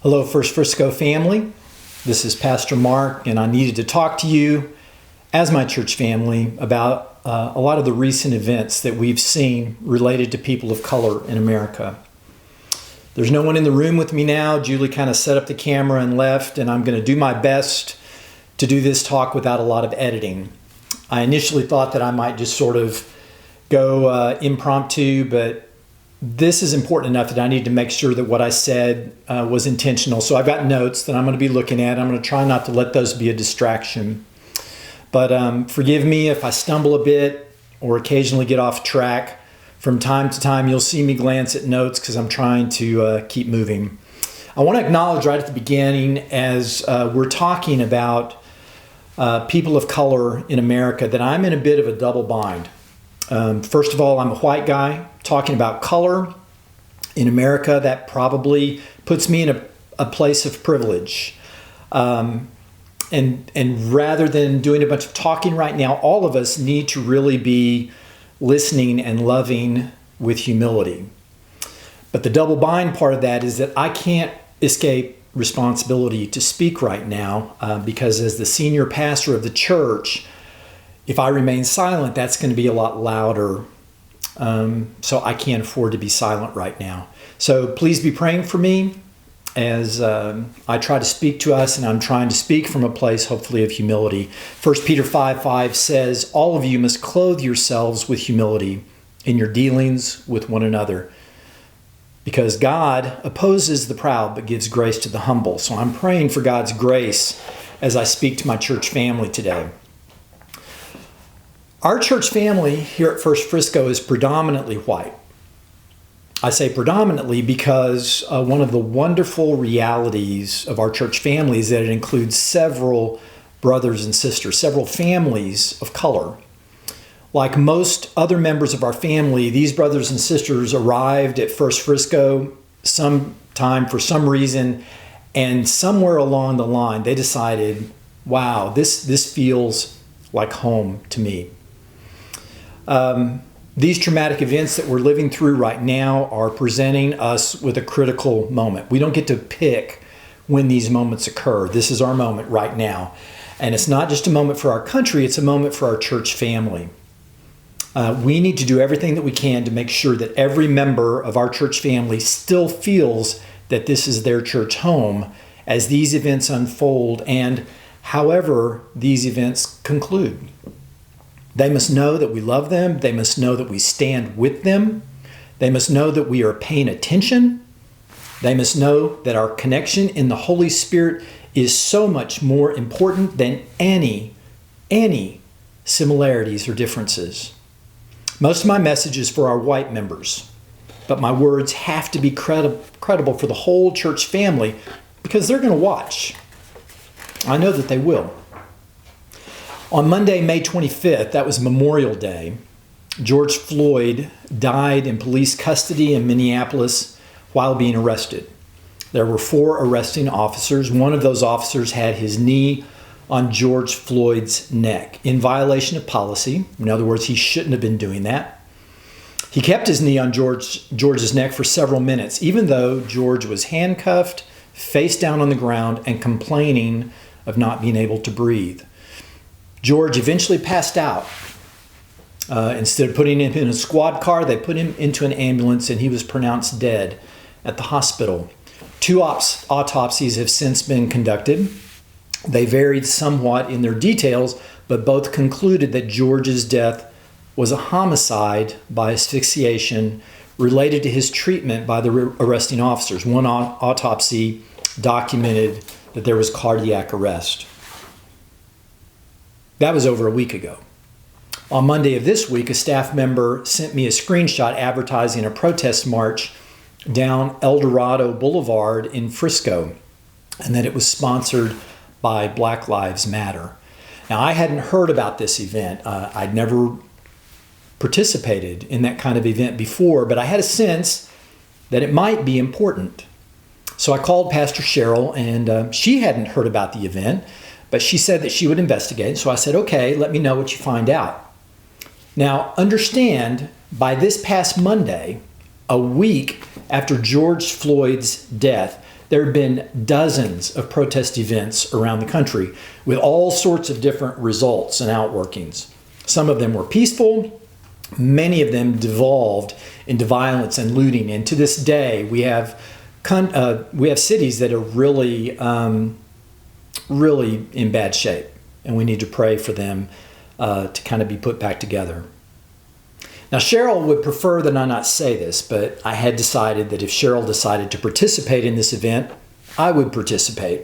Hello, First Frisco family. This is Pastor Mark, and I needed to talk to you as my church family about a lot of the recent events that we've seen related to people of color in America. There's no one in the room with me now. Julie kind of set up the camera and left, and I'm going to do my best to do this talk without a lot of editing. I initially thought that I might just sort of go impromptu, but this is important enough that I need to make sure that what I said was intentional. So I've got notes that I'm going to be looking at. I'm going to try not to let those be a distraction. But forgive me if I stumble a bit or occasionally get off track. From time to time, you'll see me glance at notes because I'm trying to keep moving. I want to acknowledge right at the beginning, as we're talking about people of color in America, that I'm in a bit of a double bind. First of all, I'm a white guy talking about color in America. That probably puts me in a place of privilege. And rather than doing a bunch of talking right now, all of us need to really be listening and loving with humility. But the double bind part of that is that I can't escape responsibility to speak right now because as the senior pastor of the church, if I remain silent, that's going to be a lot louder. So I can't afford to be silent right now. So please be praying for me as I try to speak to us, and I'm trying to speak from a place, hopefully, of humility. 1 Peter 5:5 says, "All of you must clothe yourselves with humility in your dealings with one another, because God opposes the proud but gives grace to the humble." So I'm praying for God's grace as I speak to my church family today. Our church family here at First Frisco is predominantly white. I say predominantly because one of the wonderful realities of our church family is that it includes several brothers and sisters, several families of color. Like most other members of our family, these brothers and sisters arrived at First Frisco sometime for some reason, and somewhere along the line they decided, wow, this feels like home to me. These traumatic events that we're living through right now are presenting us with a critical moment. We don't get to pick when these moments occur. This is our moment right now. And it's not just a moment for our country, it's a moment for our church family. We need to do everything that we can to make sure that every member of our church family still feels that this is their church home as these events unfold and however these events conclude. They must know that we love them. They must know that we stand with them. They must know that we are paying attention. They must know that our connection in the Holy Spirit is so much more important than any similarities or differences. Most of my message is for our white members, but my words have to be credible for the whole church family because they're going to watch. I know that they will. On Monday, May 25th, that was Memorial Day, George Floyd died in police custody in Minneapolis while being arrested. There were 4 arresting officers. One of those officers had his knee on George Floyd's neck in violation of policy. In other words, he shouldn't have been doing that. He kept his knee on George's neck for several minutes, even though George was handcuffed, face down on the ground, and complaining of not being able to breathe. George eventually passed out. Instead of putting him in a squad car, they put him into an ambulance and he was pronounced dead at the hospital. 2 autopsies have since been conducted. They varied somewhat in their details, but both concluded that George's death was a homicide by asphyxiation related to his treatment by the arresting officers. One autopsy documented that there was cardiac arrest. That was over a week ago. On Monday of this week, a staff member sent me a screenshot advertising a protest march down El Dorado Boulevard in Frisco, and that it was sponsored by Black Lives Matter. Now, I hadn't heard about this event. I'd never participated in that kind of event before, but I had a sense that it might be important. So I called Pastor Cheryl, and she hadn't heard about the event, but she said that she would investigate. So I said, okay, let me know what you find out. Now, understand, by this past Monday, a week after George Floyd's death, There have been dozens of protest events around the country with all sorts of different results and outworkings. Some of them were peaceful. Many of them devolved into violence and looting. And to this day, we have cities that are really, really in bad shape. And we need to pray for them to kind of be put back together. Now, Cheryl would prefer that I not say this, but I had decided that if Cheryl decided to participate in this event, I would participate.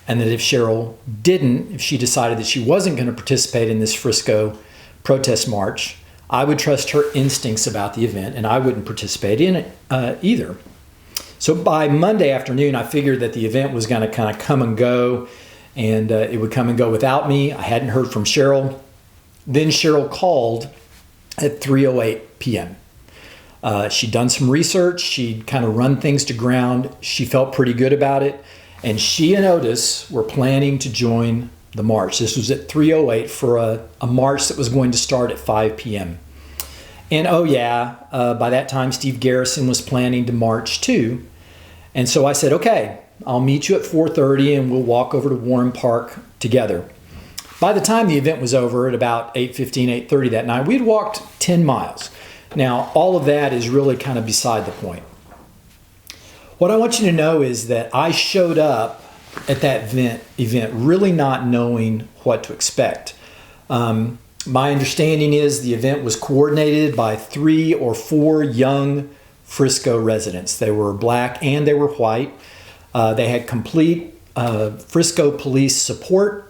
And that if Cheryl didn't, if she decided that she wasn't going to participate in this Frisco protest march, I would trust her instincts about the event and I wouldn't participate in it either. So by Monday afternoon, I figured that the event was going to kind of come and go, and it would come and go without me. I hadn't heard from Cheryl. Then Cheryl called at 3:08 p.m. She'd done some research. She'd kind of run things to ground. She felt pretty good about it. And she and Otis were planning to join the march. This was at 3:08 for a march that was going to start at 5 p.m. And by that time, Steve Garrison was planning to march too. And so I said, okay, I'll meet you at 4:30 and we'll walk over to Warren Park together. By the time the event was over at about 8:15, 8:30 that night, we'd walked 10 miles. Now, all of that is really kind of beside the point. What I want you to know is that I showed up at that event really not knowing what to expect. My understanding is the event was coordinated by 3 or 4 young Frisco residents. They were black and they were white. They had complete Frisco police support.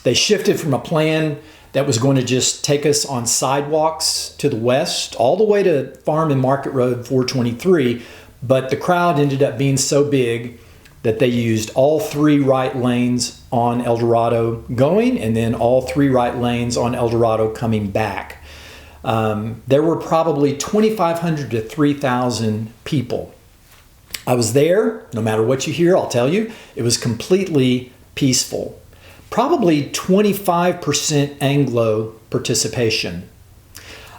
They shifted from a plan that was going to just take us on sidewalks to the west, all the way to Farm and Market Road 423, but the crowd ended up being so big that they used all 3 right lanes on El Dorado going, and then all 3 right lanes on El Dorado coming back. There were probably 2,500 to 3,000 people. I was there. No matter what you hear, I'll tell you, it was completely peaceful. Probably 25% Anglo participation.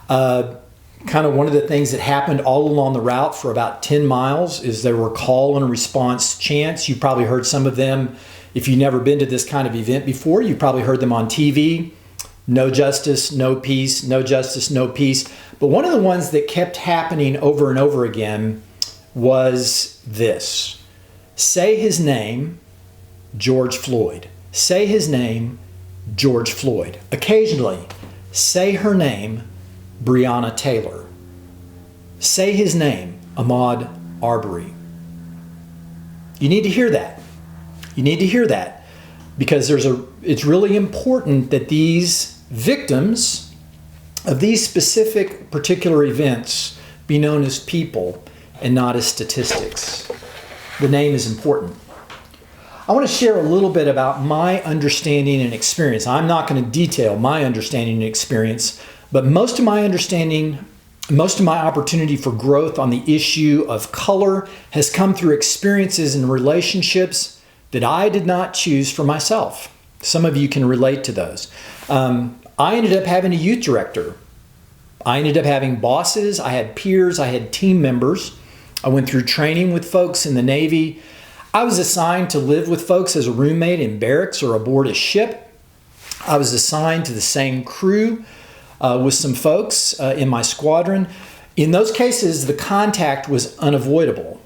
Kind of one of the things that happened all along the route for about 10 miles is there were call and response chants. You probably heard some of them. If you've never been to this kind of event before, you probably heard them on TV. No justice, no peace, no justice, no peace. But one of the ones that kept happening over and over again was this: say his name, George Floyd. Say his name, George Floyd. Occasionally, say her name, Breonna Taylor. Say his name, Ahmaud Arbery. You need to hear that. You need to hear that because it's really important that these victims of these specific particular events be known as people and not as statistics. The name is important. I want to share a little bit about my understanding and experience. I'm not going to detail my understanding and experience, but most of my opportunity for growth on the issue of color has come through experiences and relationships that I did not choose for myself. Some of you can relate to those. I ended up having a youth director. I ended up having bosses. I had peers. I had team members. I went through training with folks in the Navy. I was assigned to live with folks as a roommate in barracks or aboard a ship. I was assigned to the same crew with some folks in my squadron. In those cases, the contact was unavoidable.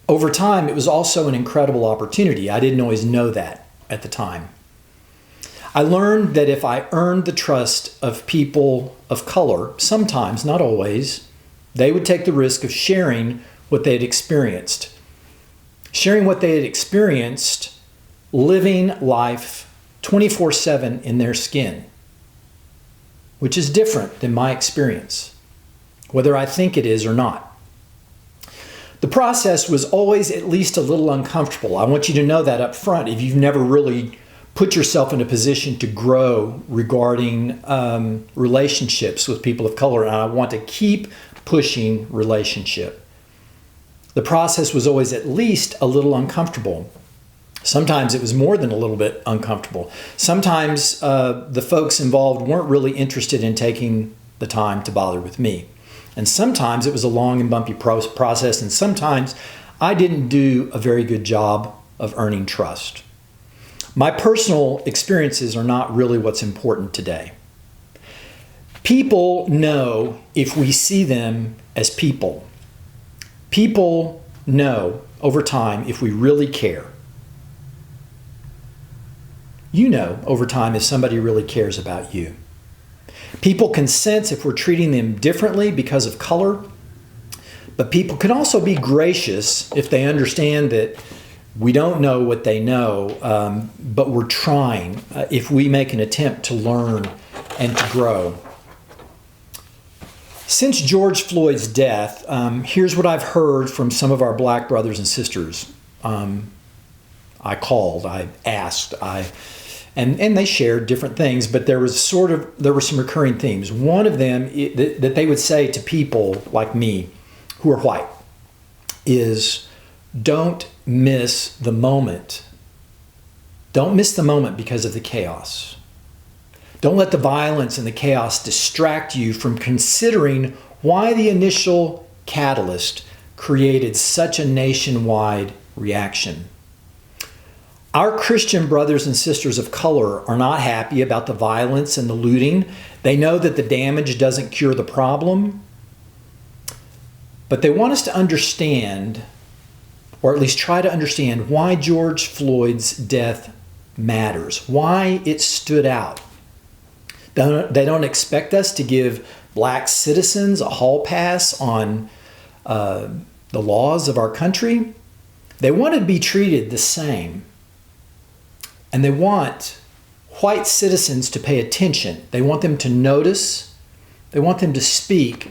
Over time, it was also an incredible opportunity. I didn't always know that at the time. I learned that if I earned the trust of people of color, sometimes, not always, they would take the risk of sharing what they had experienced. Sharing what they had experienced, living life 24/7 in their skin, which is different than my experience, whether I think it is or not. The process was always at least a little uncomfortable. I want you to know that up front if you've never really put yourself in a position to grow regarding relationships with people of color, and I want to keep pushing relationship. The process was always at least a little uncomfortable. Sometimes it was more than a little bit uncomfortable. Sometimes the folks involved weren't really interested in taking the time to bother with me. And sometimes it was a long and bumpy process, and sometimes I didn't do a very good job of earning trust. My personal experiences are not really what's important today. People know if we see them as people. People know over time if we really care. You know over time if somebody really cares about you. People can sense if we're treating them differently because of color, but people can also be gracious if they understand that we don't know what they know, but we're trying if we make an attempt to learn and to grow. Since George Floyd's death, here's what I've heard from some of our black brothers and sisters. I called, I asked, and they shared different things, but there were some recurring themes. One of them that they would say to people like me who are white is, don't miss the moment. Don't miss the moment because of the chaos. Don't let the violence and the chaos distract you from considering why the initial catalyst created such a nationwide reaction. Our Christian brothers and sisters of color are not happy about the violence and the looting. They know that the damage doesn't cure the problem, but they want us to understand, or at least try to understand, why George Floyd's death matters, why it stood out. They don't expect us to give black citizens a hall pass on the laws of our country. They want to be treated the same. And they want white citizens to pay attention. They want them to notice, they want them to speak,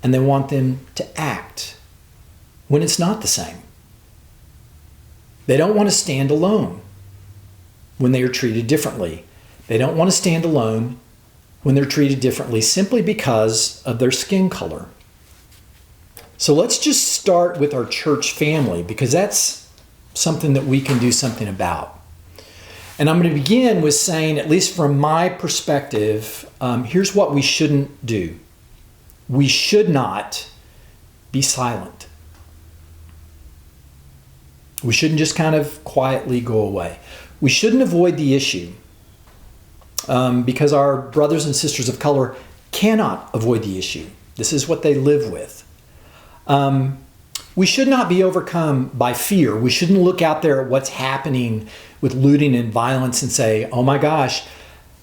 and they want them to act when it's not the same. They don't want to stand alone when they are treated differently. They don't want to stand alone when they're treated differently simply because of their skin color. So let's just start with our church family, because that's something that we can do something about. And I'm going to begin with saying, at least from my perspective, here's what we shouldn't do. We should not be silent. We shouldn't just kind of quietly go away. We shouldn't avoid the issue because our brothers and sisters of color cannot avoid the issue. This is what they live with. We should not be overcome by fear. We shouldn't look out there at what's happening with looting and violence and say, oh my gosh,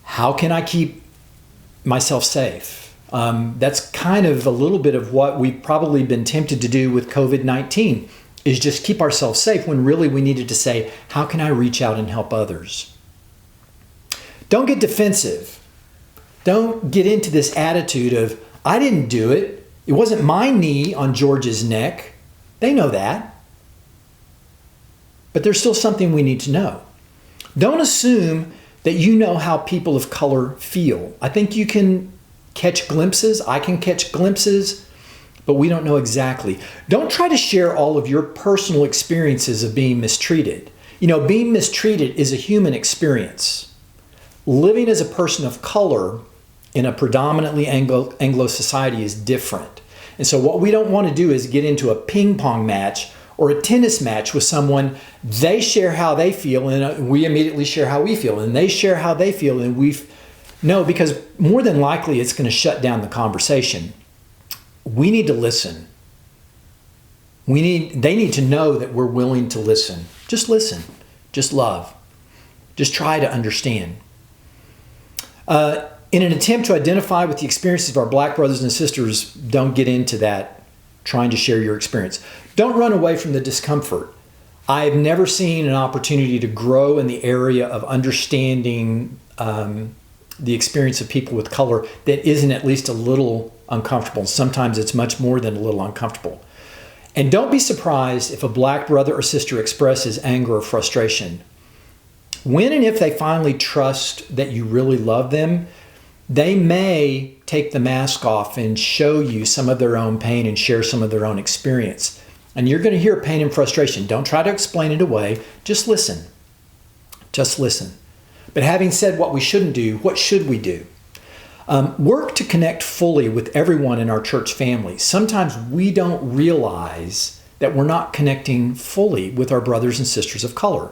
how can I keep myself safe? That's kind of a little bit of what we've probably been tempted to do with COVID-19, is just keep ourselves safe, when really we needed to say, how can I reach out and help others? Don't get defensive. Don't get into this attitude of, I didn't do it. It wasn't my knee on George's neck. They know that. But there's still something we need to know. Don't assume that you know how people of color feel. I think you can catch glimpses. I can catch glimpses, but we don't know exactly. Don't try to share all of your personal experiences of being mistreated. You know, being mistreated is a human experience. Living as a person of color in a predominantly Anglo society is different. And so what we don't want to do is get into a ping pong match or a tennis match with someone. They share how they feel and we immediately share how we feel, and they share how they feel and no, because more than likely it's going to shut down the conversation. We need to listen. They need to know that we're willing to listen. Just listen. Just love. Just try to understand. In an attempt to identify with the experiences of our black brothers and sisters, don't get into that, trying to share your experience. Don't run away from the discomfort. I've never seen an opportunity to grow in the area of understanding the experience of people with color that isn't at least a little uncomfortable. Sometimes it's much more than a little uncomfortable. And don't be surprised if a black brother or sister expresses anger or frustration. When and if they finally trust that you really love them, they may take the mask off and show you some of their own pain and share some of their own experience. And you're going to hear pain and frustration. Don't try to explain it away. Just listen. Just listen. But having said what we shouldn't do, what should we do? Work to connect fully with everyone in our church family. Sometimes we don't realize that we're not connecting fully with our brothers and sisters of color.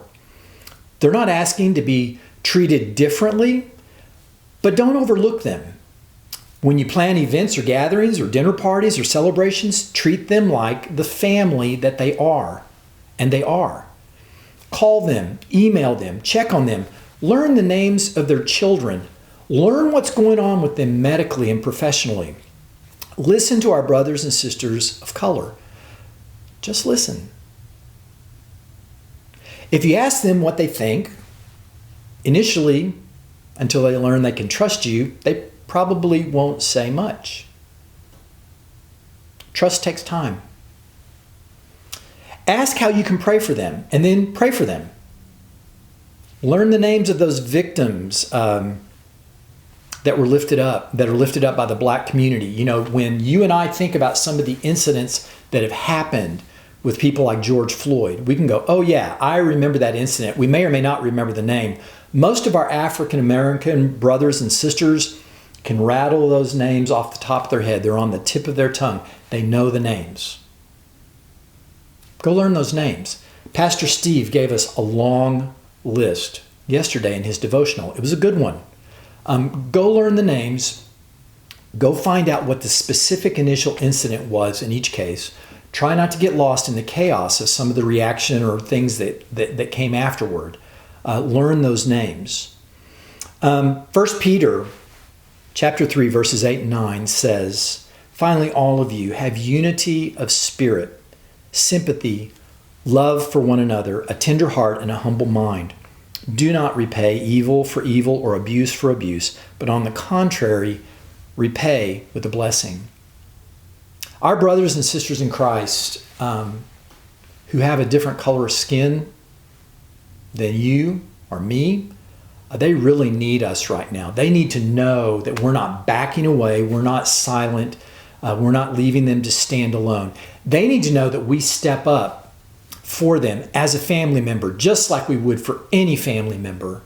They're not asking to be treated differently, but don't overlook them. When you plan events or gatherings or dinner parties or celebrations, treat them like the family that they are, and they are. Call them, email them, check on them, learn the names of their children, learn what's going on with them medically and professionally. Listen to our brothers and sisters of color. Just listen. If you ask them what they think, initially, until they learn they can trust you, they probably won't say much. Trust takes time. Ask how you can pray for them, and then pray for them. Learn the names of those victims that are lifted up by the Black community. You know, when you and I think about some of the incidents that have happened with people like George Floyd, we can go, oh yeah, I remember that incident. We may or may not remember the name. Most of our African American brothers and sisters can rattle those names off the top of their head. They're on the tip of their tongue. They know the names. Go learn those names. Pastor Steve gave us a long list yesterday in his devotional. It was a good one. Go learn the names. Go find out what the specific initial incident was in each case. Try not to get lost in the chaos of some of the reaction or things that came afterward. Learn those names. 1 Peter chapter 3, verses 8 and 9 says, "Finally, all of you have unity of spirit, sympathy, love for one another, a tender heart, and a humble mind. Do not repay evil for evil or abuse for abuse, but on the contrary, repay with a blessing." Our brothers and sisters in Christ who have a different color of skin than you or me, they really need us right now. They need to know that we're not backing away, we're not silent, we're not leaving them to stand alone. They need to know that we step up for them as a family member, just like we would for any family member.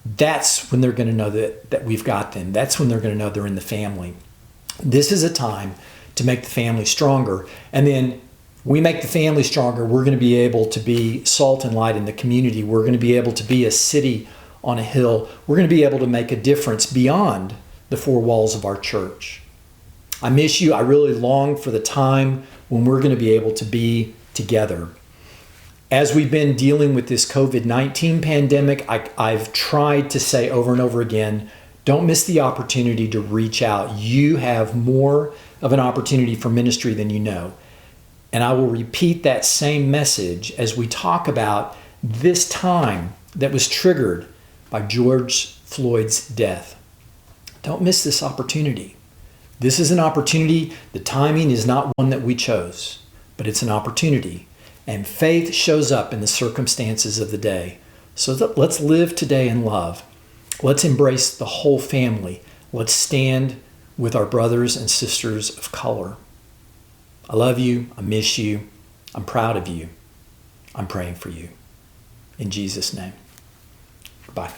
That's when they're going to know that we've got them. That's when they're going to know they're in the family. This is a time to make the family stronger. And then we make the family stronger, we're going to be able to be salt and light in the community. We're going to be able to be a city on a hill. We're going to be able to make a difference beyond the four walls of our church. I miss you. I really long for the time when we're going to be able to be together. As we've been dealing with this COVID-19 pandemic, I've tried to say over and over again, don't miss the opportunity to reach out. You have more of an opportunity for ministry than you know. And I will repeat that same message as we talk about this time that was triggered by George Floyd's death. Don't miss this opportunity. This is an opportunity. The timing is not one that we chose, but it's an opportunity. And faith shows up in the circumstances of the day. So let's live today in love. Let's embrace the whole family. Let's stand with our brothers and sisters of color. I love you. I miss you. I'm proud of you. I'm praying for you. In Jesus' name. Goodbye.